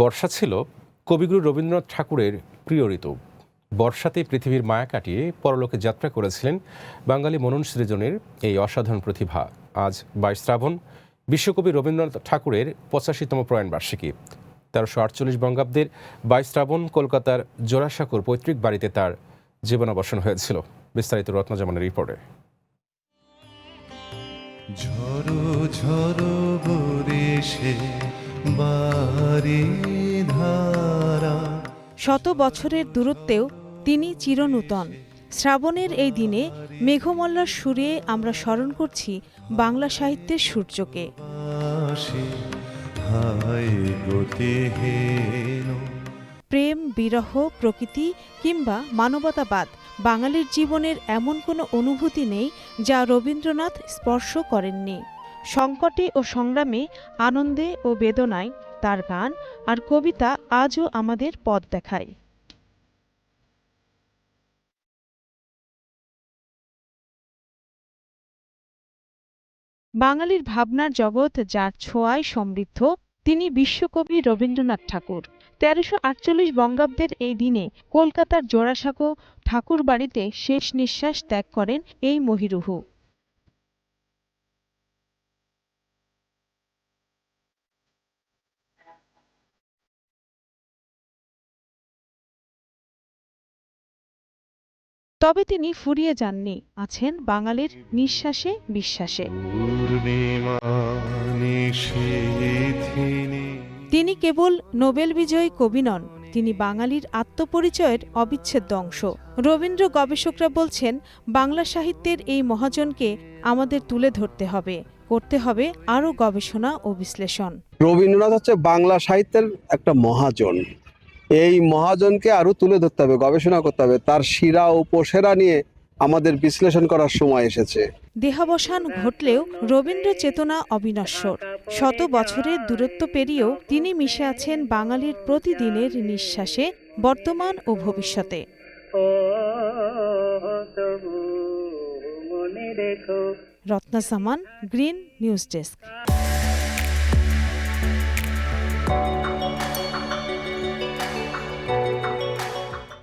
বর্ষা ছিল কবিগুরু রবীন্দ্রনাথ ঠাকুরের প্রিয় ঋতু। বর্ষাতে পৃথিবীর মায়া কাটিয়ে পরলোকে যাত্রা করেছিলেন বাঙালি মনন সৃজনের এই অসাধারণ প্রতিভা। আজ 22 শ্রাবণ, বিশ্বকবি রবীন্দ্রনাথ ঠাকুরের 85তম প্রয়াণবার্ষিকী। 1348 বঙ্গাব্দের 22 শ্রাবণ কলকাতার জোড়াসাঁকোর পৈতৃক বাড়িতে তার জীবনাবসান হয়েছিল। বিস্তারিত রত্নজামানের রিপোর্টে। ঝড়ো ঝড়ো বরেশে বাড়ি ধারা। শত বছরের দূরত্বেও তিনি চিরনূতন। শ্রাবণের এই দিনে মেঘমল্লার সুরে আমরা স্মরণ করছি বাংলা সাহিত্যের সূর্যকে। প্রেম, বিরহ, প্রকৃতি কিংবা মানবতাবাদ, বাঙালির জীবনের এমন কোনো অনুভূতি নেই যা রবীন্দ্রনাথ স্পর্শ করেননি। সংকটে ও সংগ্রামে, আনন্দে ও বেদনায় তার গান আর কবিতা আজও আমাদের পথ দেখায়। বাঙালির ভাবনার জগৎ যার ছোঁয়ায় সমৃদ্ধ, তিনি বিশ্বকবি রবীন্দ্রনাথ ঠাকুর। 1348 বঙ্গাব্দের এই দিনে কলকাতার জোড়াসাঁকো ঠাকুর বাড়িতে শেষ নিঃশ্বাস ত্যাগ করেন এই মহিরুহ। তবে তিনি ফুরিয়ে যাননি, আছেন বাঙালির নিঃশ্বাসে বিশ্বাসে। তিনি কেবল নোবেল বিজয়ী কবি নন, তিনি বাঙালির আত্মপরিচয়ের অবিচ্ছেদ্য অংশ। রবীন্দ্র গবেষকরা বলছেন, বাংলা সাহিত্যের এই মহাজনকে আমাদের তুলে ধরতে হবে, করতে হবে আরও গবেষণা ও বিশ্লেষণ। রবীন্দ্রনাথ হচ্ছে বাংলা সাহিত্যের একটা মহাজন। এই মহাজনকে আরো তুলে ধরতে হবে, গবেষণা করতে হবে, তার শিরা ও উপসেরা নিয়ে আমাদের বিশ্লেষণ করার সময় এসেছে। দেহাবসান ঘটলেও রবীন্দ্র চেতনা অবিনশ্বর। শত বছরের দূরত্ব পেরিয়েও তিনি মিশে আছেন বাঙালির প্রতিদিনের নিঃশ্বাসে, বর্তমান ও ভবিষ্যতে। রত্না জামান, গ্রিন নিউজ ডেস্ক।